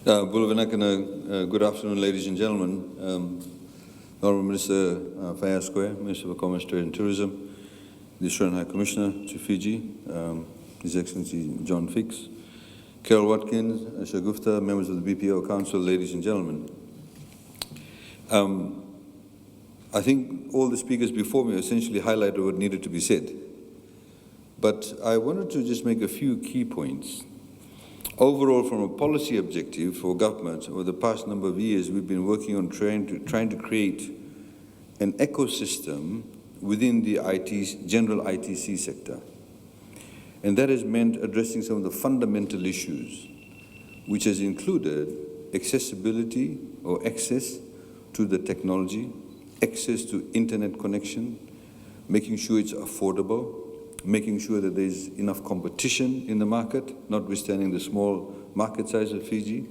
Good afternoon, ladies and gentlemen. Honourable Minister Aiyaz, Minister for Commerce, Trade and Tourism, the Australian High Commissioner to Fiji, His Excellency John Feakes, Carol Watkins, Shagufta, members of the BPO Council, ladies and gentlemen. I think all the speakers before me essentially highlighted what needed to be said. But I wanted to just make a few key points. Overall, from a policy objective for government, over the past number of years, we've been working on trying to create an ecosystem within the general ITC sector. And that has meant addressing some of the fundamental issues, which has included accessibility or access to the technology, access to internet connection, making sure it's affordable, making sure that there's enough competition in the market, notwithstanding the small market size of Fiji,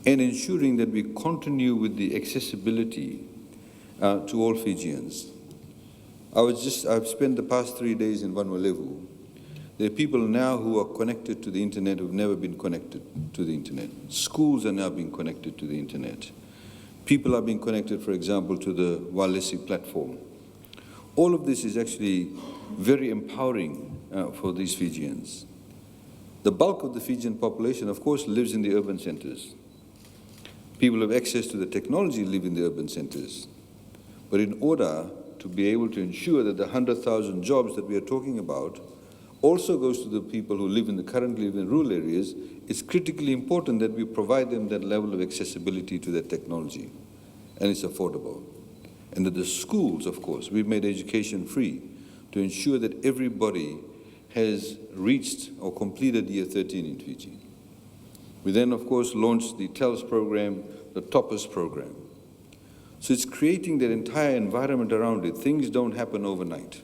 and ensuring that we continue with the accessibility to all Fijians. I've spent the past 3 days in Vanuatu. There are people now who are connected to the internet who've never been connected to the internet. Schools are now being connected to the internet. People are being connected, for example, to the Walesi platform. All of this is actually very empowering for these Fijians. The bulk of the Fijian population, of course, lives in the urban centers. People who have access to the technology live in the urban centers. But in order to be able to ensure that the 100,000 jobs that we are talking about also goes to the people who currently live in rural areas, it's critically important that we provide them that level of accessibility to that technology, and it's affordable. And that the schools, of course, we've made education free to ensure that everybody has reached or completed year 13 in Fiji. We then, of course, launched the TELS program, the Toppers program. So it's creating that entire environment around it. Things don't happen overnight.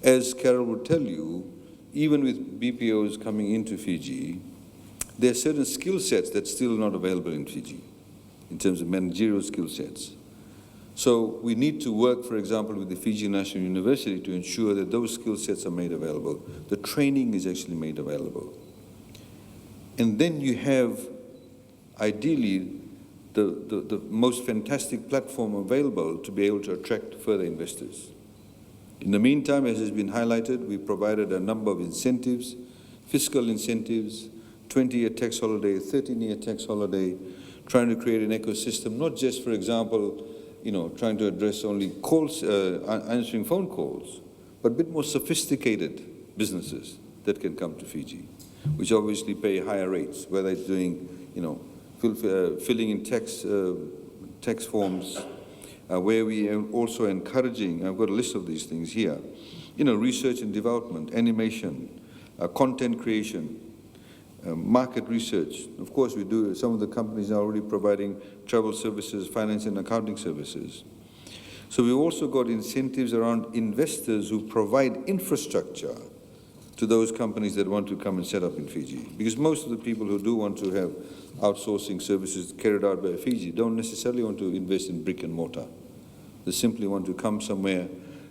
As Carol would tell you, even with BPOs coming into Fiji, there are certain skill sets that's still not available in Fiji, in terms of managerial skill sets. So we need to work, for example, with the Fiji National University to ensure that those skill sets are made available. The training is actually made available. And then you have, ideally, the most fantastic platform available to be able to attract further investors. In the meantime, as has been highlighted, we provided a number of incentives, fiscal incentives, 20-year tax holiday, 13-year tax holiday, trying to create an ecosystem, not just, for example, trying to address only calls, answering phone calls, but a bit more sophisticated businesses that can come to Fiji, which obviously pay higher rates, whether it's doing, filling in tax forms, where we are also encouraging, I've got a list of these things here, research and development, animation, content creation, market research. Of course, we do. Some of the companies are already providing travel services, finance and accounting services. So we've also got incentives around investors who provide infrastructure to those companies that want to come and set up in Fiji. Because most of the people who do want to have outsourcing services carried out by Fiji don't necessarily want to invest in brick and mortar. They simply want to come somewhere,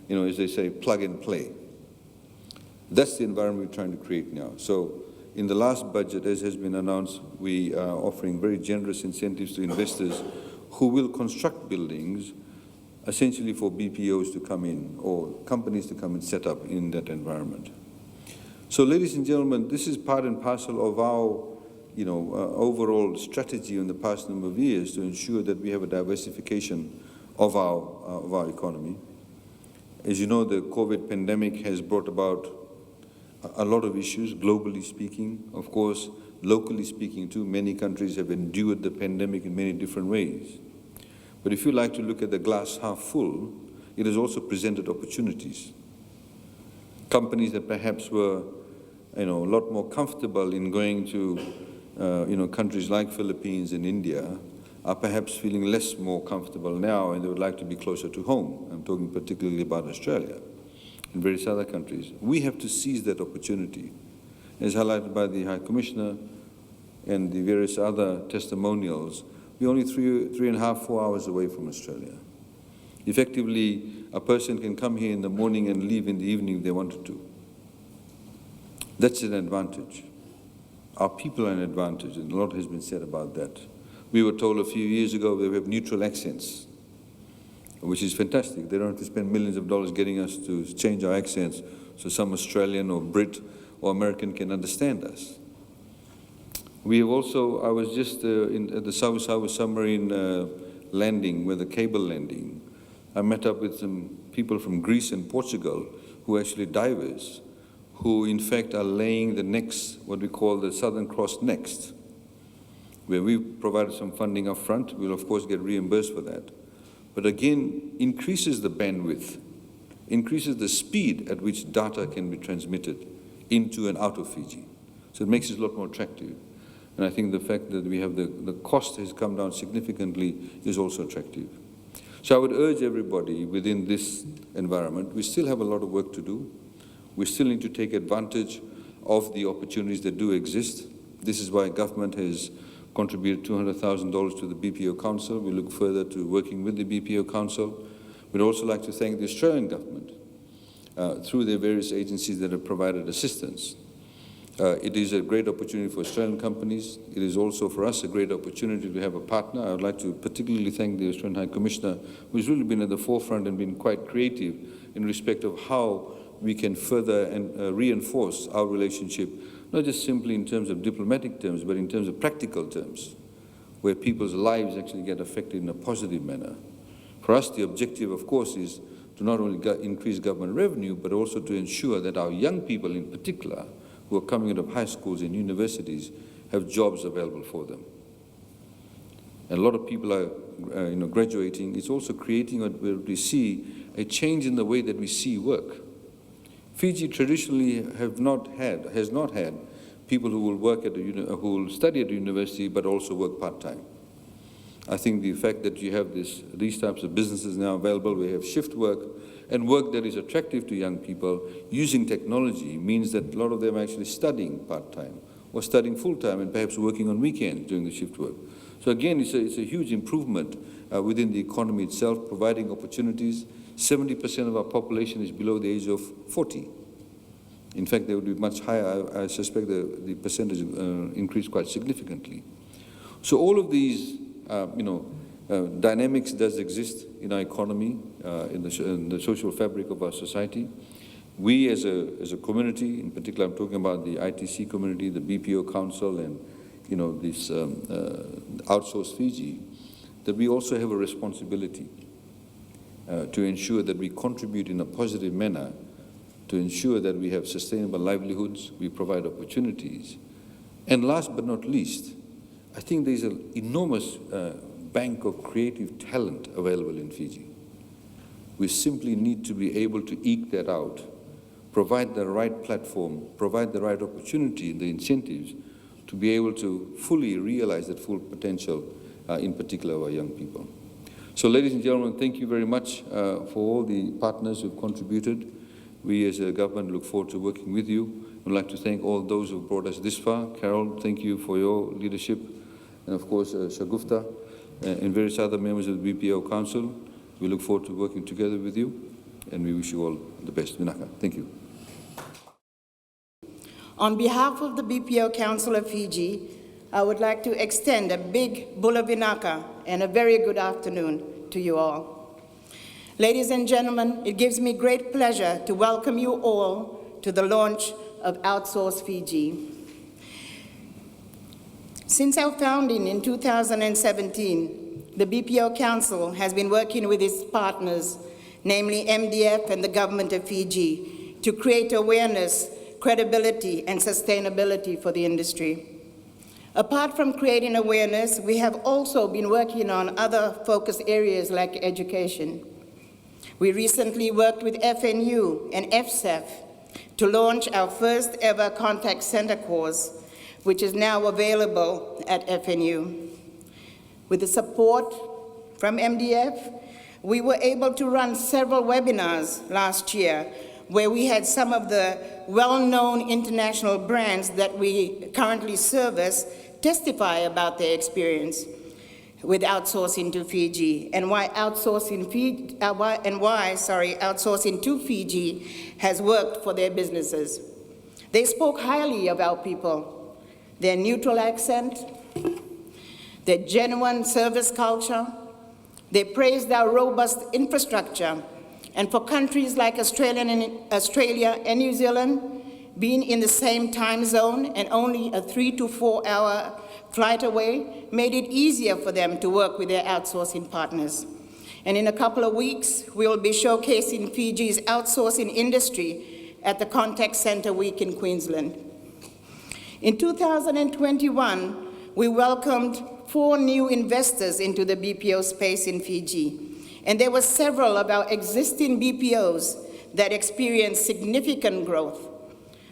as they say, plug and play. That's the environment we're trying to create now. So in the last budget, as has been announced, we are offering very generous incentives to investors who will construct buildings essentially for BPOs to come in or companies to come and set up in that environment. So ladies and gentlemen, this is part and parcel of our overall strategy in the past number of years to ensure that we have a diversification of our economy. As you know, the COVID pandemic has brought about a lot of issues, globally speaking. Of course, locally speaking too, many countries have endured the pandemic in many different ways. But if you like to look at the glass half full, it has also presented opportunities. Companies that perhaps were a lot more comfortable in going to countries like Philippines and India are perhaps feeling more comfortable now, and they would like to be closer to home. I'm talking particularly about Australia and various other countries. We have to seize that opportunity. As highlighted by the High Commissioner and the various other testimonials, we're only 3.5, 4 hours away from Australia. Effectively, a person can come here in the morning and leave in the evening if they wanted to. That's an advantage. Our people are an advantage, and a lot has been said about that. We were told a few years ago that we have neutral accents, which is fantastic. They don't have to spend millions of dollars getting us to change our accents so some Australian or Brit or American can understand us. We have also, I was just at the Savu submarine landing, with the cable landing. I met up with some people from Greece and Portugal who are actually divers, who in fact are laying the next, what we call the Southern Cross next, where we've provided some funding up front. We'll of course get reimbursed for that. But again, increases the bandwidth, increases the speed at which data can be transmitted into and out of Fiji. So it makes it a lot more attractive. And I think the fact that we have the cost has come down significantly is also attractive. So I would urge everybody within this environment, we still have a lot of work to do. We still need to take advantage of the opportunities that do exist. This is why government has contributed $200,000 to the BPO Council. We look further to working with the BPO Council. We'd also like to thank the Australian government through their various agencies that have provided assistance. It is a great opportunity for Australian companies. It is also for us a great opportunity to have a partner. I would like to particularly thank the Australian High Commissioner, who's really been at the forefront and been quite creative in respect of how we can further and reinforce our relationship, not just simply in terms of diplomatic terms, but in terms of practical terms, where people's lives actually get affected in a positive manner. For us, the objective, of course, is to not only increase government revenue, but also to ensure that our young people in particular, who are coming out of high schools and universities, have jobs available for them. And a lot of people are graduating. It's also creating what we see a change in the way that we see work. Fiji traditionally has not had people who will work at who will study at a university but also work part-time. I think the fact that you have these types of businesses now available, we have shift work and work that is attractive to young people using technology, means that a lot of them are actually studying part-time or studying full-time and perhaps working on weekends during the shift work. So again, it's a huge improvement within the economy itself, providing opportunities. 70% of our population is below the age of 40. In fact, they would be much higher. I suspect the percentage increased quite significantly. So all of these, dynamics does exist in our economy, in the social fabric of our society. We as a community, in particular I'm talking about the ITC community, the BPO Council, and this Outsource Fiji, that we also have a responsibility to ensure that we contribute in a positive manner, to ensure that we have sustainable livelihoods, we provide opportunities. And last but not least, I think there's an enormous bank of creative talent available in Fiji. We simply need to be able to eke that out, provide the right platform, provide the right opportunity, the incentives, to be able to fully realize that full potential, in particular of our young people. So ladies and gentlemen, thank you very much for all the partners who've contributed. We as a government look forward to working with you. I'd like to thank all those who've brought us this far. Carol, thank you for your leadership. And of course, Shagufta and various other members of the BPO Council. We look forward to working together with you, and we wish you all the best. Vinaka, thank you. On behalf of the BPO Council of Fiji, I would like to extend a big bula vinaka and a very good afternoon to you all. Ladies and gentlemen, it gives me great pleasure to welcome you all to the launch of Outsource Fiji. Since our founding in 2017, the BPO Council has been working with its partners, namely MDF and the Government of Fiji, to create awareness, credibility, and sustainability for the industry. Apart from creating awareness, we have also been working on other focus areas like education. We recently worked with FNU and FSEF to launch our first ever contact center course, which is now available at FNU. With the support from MDF, we were able to run several webinars last year where we had some of the well-known international brands that we currently service testify about their experience with outsourcing to Fiji and why outsourcing to Fiji has worked for their businesses. They spoke highly of our people. their neutral accent, their genuine service culture. They praised our robust infrastructure, and for countries like Australia and New Zealand, being in the same time zone and only a 3 to 4 hour flight away made it easier for them to work with their outsourcing partners. And in a couple of weeks, we will be showcasing Fiji's outsourcing industry at the Contact Center Week in Queensland. In 2021, we welcomed 4 new investors into the BPO space in Fiji. And there were several of our existing BPOs that experienced significant growth,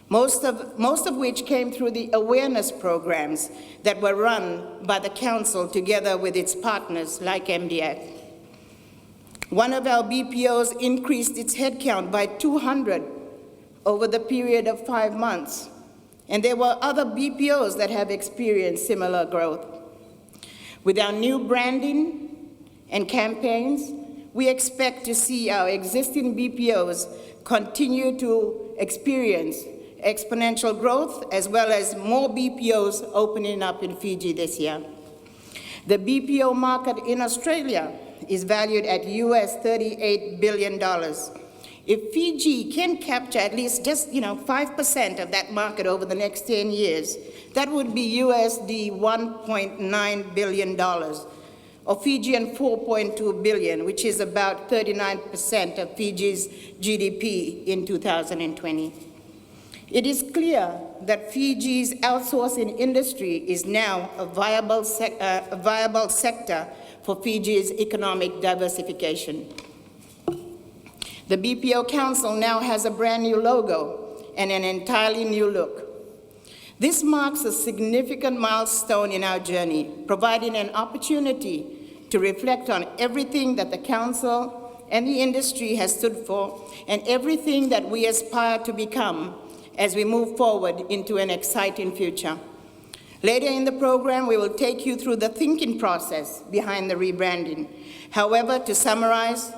most of which came through the awareness programs that were run by the Council together with its partners like MDF. One of our BPOs increased its headcount by 200 over the period of 5 months, and there were other BPOs that have experienced similar growth. With our new branding and campaigns, we expect to see our existing BPOs continue to experience exponential growth, as well as more BPOs opening up in Fiji this year. The BPO market in Australia is valued at US $38 billion. If Fiji can capture at least just 5% of that market over the next 10 years, that would be USD $1.9 billion, or Fijian $4.2 billion, which is about 39% of Fiji's GDP in 2020. It is clear that Fiji's outsourcing industry is now a viable sector for Fiji's economic diversification. The BPO Council now has a brand new logo and an entirely new look. This marks a significant milestone in our journey, providing an opportunity to reflect on everything that the Council and the industry has stood for and everything that we aspire to become as we move forward into an exciting future. Later in the program, we will take you through the thinking process behind the rebranding. However, to summarize,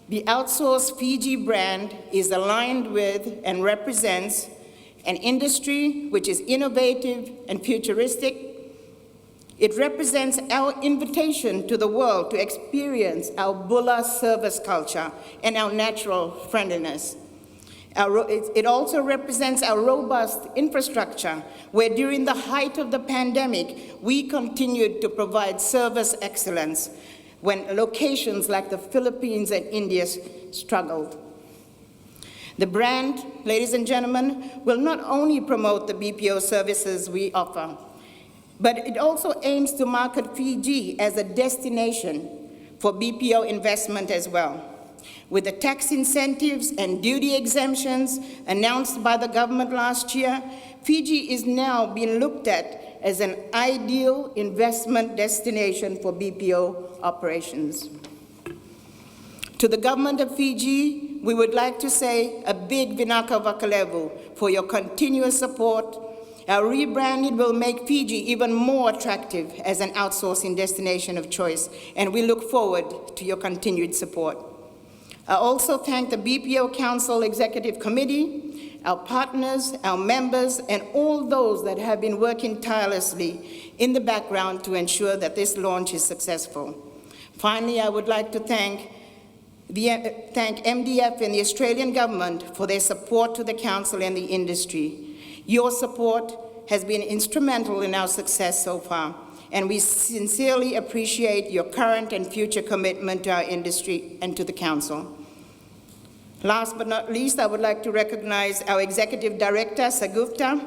the Outsource Fiji brand is aligned with and represents an industry which is innovative and futuristic. It represents our invitation to the world to experience our Bula service culture and our natural friendliness. It also represents our robust infrastructure, where during the height of the pandemic, we continued to provide service excellence when locations like the Philippines and India struggled. The brand, ladies and gentlemen, will not only promote the BPO services we offer, but it also aims to market Fiji as a destination for BPO investment as well. With the tax incentives and duty exemptions announced by the government last year, Fiji is now being looked at as an ideal investment destination for BPO operations. To the government of Fiji, we would like to say a big vinaka vakalevu for your continuous support. Our rebranding will make Fiji even more attractive as an outsourcing destination of choice, and we look forward to your continued support. I also thank the BPO Council Executive Committee, our partners, our members, and all those that have been working tirelessly in the background to ensure that this launch is successful. Finally, I would like to thank MDF and the Australian government for their support to the Council and the industry. Your support has been instrumental in our success so far, and we sincerely appreciate your current and future commitment to our industry and to the Council. Last but not least, I would like to recognize our Executive Director, Sagupta,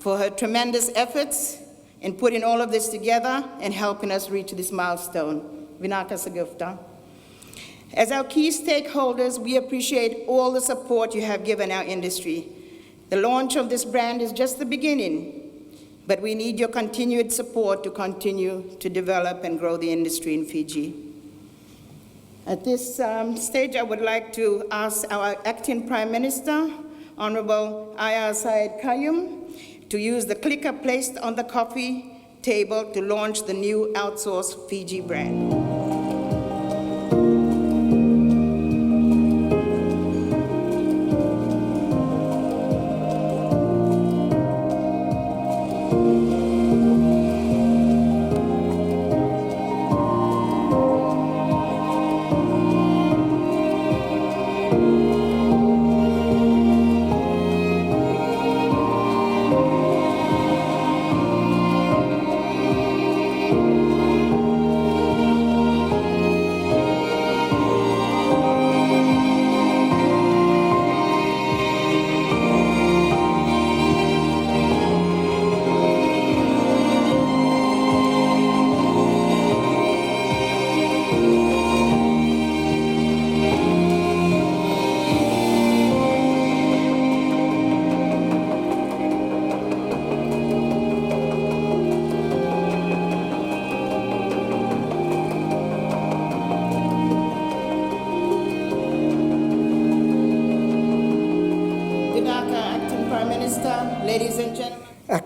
for her tremendous efforts in putting all of this together and helping us reach this milestone. Vinaka Sagupta. As our key stakeholders, we appreciate all the support you have given our industry. The launch of this brand is just the beginning, but we need your continued support to continue to develop and grow the industry in Fiji. At this stage, I would like to ask our Acting Prime Minister, Honorable Aiyaz Sayed-Khaiyum, to use the clicker placed on the coffee table to launch the new Outsource Fiji brand.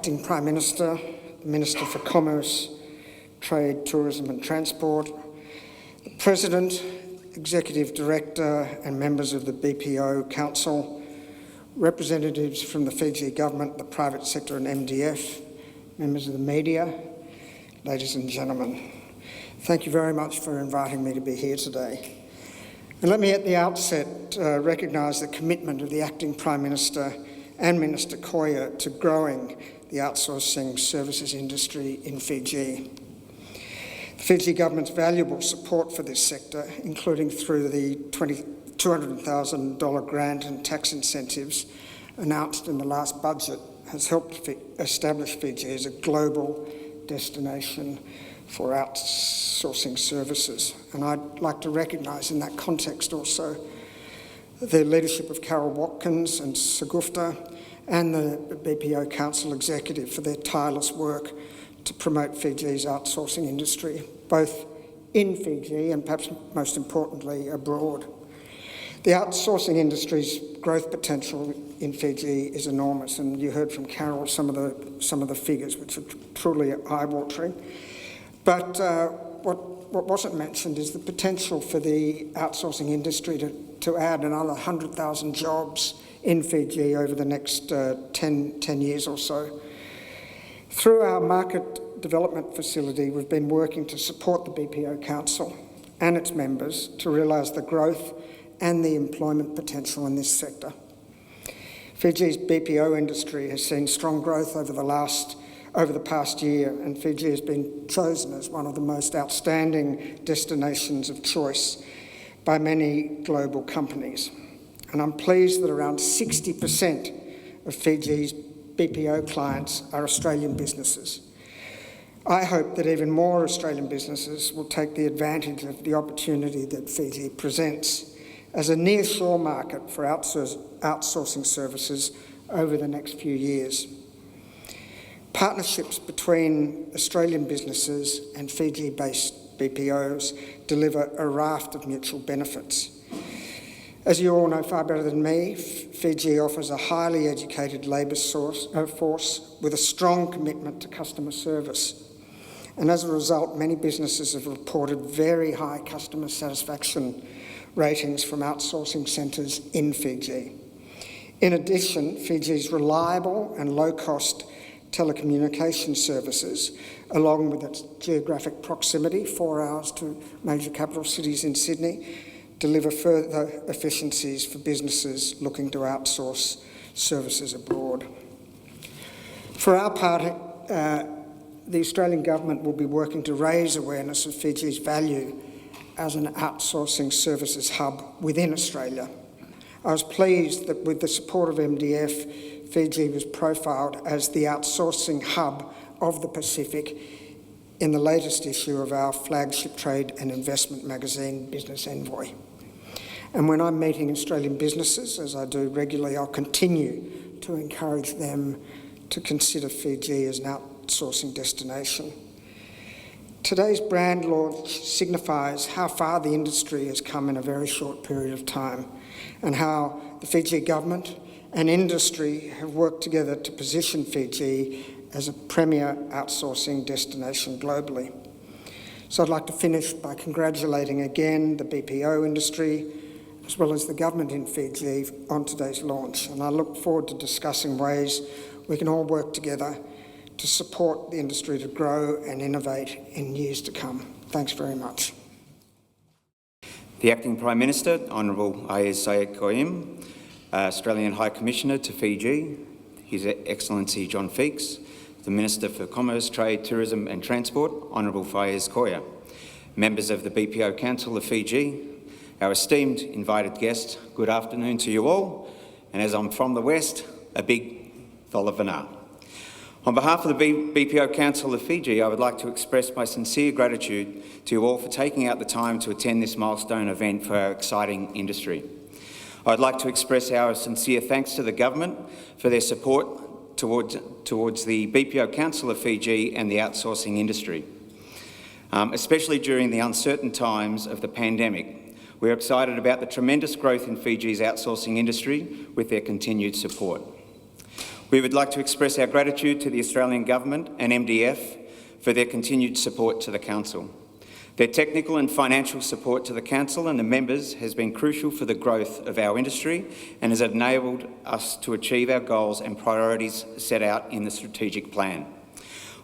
Acting Prime Minister, the Minister for Commerce, Trade, Tourism and Transport, the President, Executive Director and members of the BPO Council, representatives from the Fiji Government, the private sector and MDF, members of the media, ladies and gentlemen. Thank you very much for inviting me to be here today. And let me at the outset recognise the commitment of the Acting Prime Minister and Minister Koya to growing the outsourcing services industry in Fiji. The Fiji Government's valuable support for this sector, including through the $200,000 grant and tax incentives announced in the last budget, has helped establish Fiji as a global destination for outsourcing services. And I'd like to recognise in that context also the leadership of Carol Watkins and Sagufta and the BPO Council Executive for their tireless work to promote Fiji's outsourcing industry, both in Fiji and perhaps most importantly abroad. The outsourcing industry's growth potential in Fiji is enormous, and you heard from Carol some of the figures, which are truly eye-watering. But what wasn't mentioned is the potential for the outsourcing industry to add another 100,000 jobs in Fiji over the next 10 years or so. Through our market development facility, we've been working to support the BPO Council and its members to realise the growth and the employment potential in this sector. Fiji's BPO industry has seen strong growth over the past year, and Fiji has been chosen as one of the most outstanding destinations of choice by many global companies. And I'm pleased that around 60% of Fiji's BPO clients are Australian businesses. I hope that even more Australian businesses will take the advantage of the opportunity that Fiji presents as a nearshore market for outsourcing services over the next few years. Partnerships between Australian businesses and Fiji-based BPOs deliver a raft of mutual benefits. As you all know far better than me, Fiji offers a highly educated labour force with a strong commitment to customer service. And as a result, many businesses have reported very high customer satisfaction ratings from outsourcing centres in Fiji. In addition, Fiji's reliable and low-cost telecommunication services, along with its geographic proximity, 4 hours to major capital cities in Sydney, deliver further efficiencies for businesses looking to outsource services abroad. For our part, the Australian Government will be working to raise awareness of Fiji's value as an outsourcing services hub within Australia. I was pleased that with the support of MDF, Fiji was profiled as the outsourcing hub of the Pacific in the latest issue of our flagship trade and investment magazine, Business Envoy. And when I'm meeting Australian businesses, as I do regularly, I'll continue to encourage them to consider Fiji as an outsourcing destination. Today's brand launch signifies how far the industry has come in a very short period of time, and how the Fiji government and industry have worked together to position Fiji as a premier outsourcing destination globally. So I'd like to finish by congratulating again the BPO industry, as well as the government in Fiji on today's launch, and I look forward to discussing ways we can all work together to support the industry to grow and innovate in years to come. Thanks very much. The Acting Prime Minister, Honourable Aiyaz Sayed-Khaiyum, Australian High Commissioner to Fiji, His Excellency John Feakes, the Minister for Commerce, Trade, Tourism and Transport, Honourable Feakes, members of the BPO Council of Fiji, our esteemed invited guests, good afternoon to you all, and as I'm from the West, a big thalavana. On behalf of the BPO Council of Fiji, I would like to express my sincere gratitude to you all for taking out the time to attend this milestone event for our exciting industry. I'd like to express our sincere thanks to the government for their support towards the BPO Council of Fiji and the outsourcing industry, especially during the uncertain times of the pandemic. We're excited about the tremendous growth in Fiji's outsourcing industry with their continued support. We would like to express our gratitude to the Australian Government and MDF for their continued support to the Council. Their technical and financial support to the Council and the members has been crucial for the growth of our industry and has enabled us to achieve our goals and priorities set out in the strategic plan.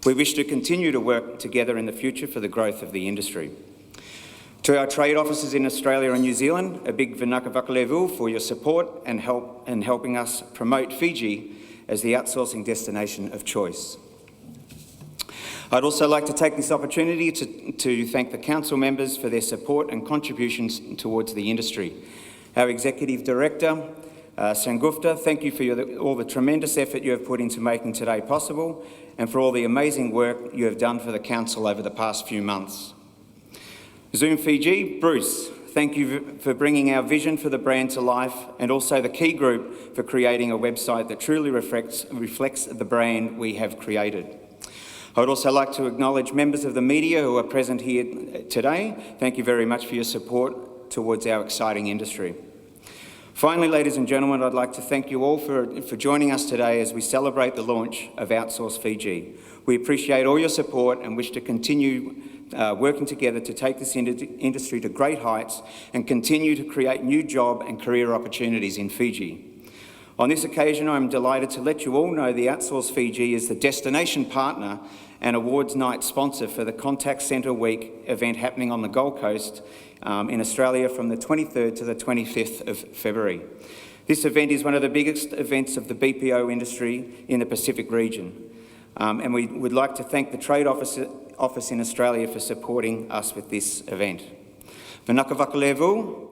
We wish to continue to work together in the future for the growth of the industry. To our trade officers in Australia and New Zealand, a big vanaka vakalevu for your support and help in helping us promote Fiji as the outsourcing destination of choice. I'd also like to take this opportunity to thank the Council members for their support and contributions towards the industry. Our Executive Director, Sangupta, thank you for all the tremendous effort you have put into making today possible and for all the amazing work you have done for the Council over the past few months. Zoom Fiji, Bruce, thank you for bringing our vision for the brand to life and also the key group for creating a website that truly reflects the brand we have created. I would also like to acknowledge members of the media who are present here today. Thank you very much for your support towards our exciting industry. Finally, ladies and gentlemen, I'd like to thank you all for joining us today as we celebrate the launch of Outsource Fiji. We appreciate all your support and wish to continue working together to take this industry to great heights and continue to create new job and career opportunities in Fiji. On this occasion, I'm delighted to let you all know the Outsource Fiji is the destination partner and awards night sponsor for the Contact Centre Week event happening on the Gold Coast in Australia from the 23rd to the 25th of February. This event is one of the biggest events of the BPO industry in the Pacific region. And we would like to thank the Trade Office in Australia for supporting us with this event. Vanaka vakalevu.